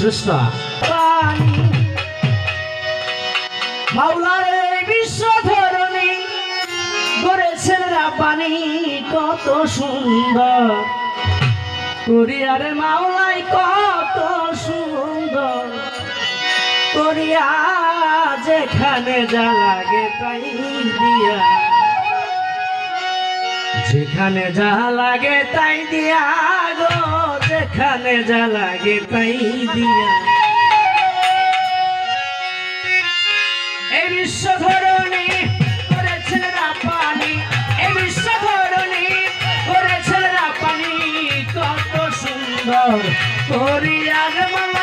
স্রষ্টা মাওলার বিশ্ব ধরণী করেছেন রাব্বানি কত সুন্দর করিয়ার মাওলাই কত সুন্দর করিয়া যেখানে যা লাগে তাই দিয়া যেখানে যা লাগে তাই দিয়া গো যেখানে যা লাগে তাই দিয়া এই বিশ্ব ধরণী করেছেন রাব্বানি এই বিশ্ব ধরণী করেছেন রাব্বানি কত সুন্দর করিয়ার মাওলা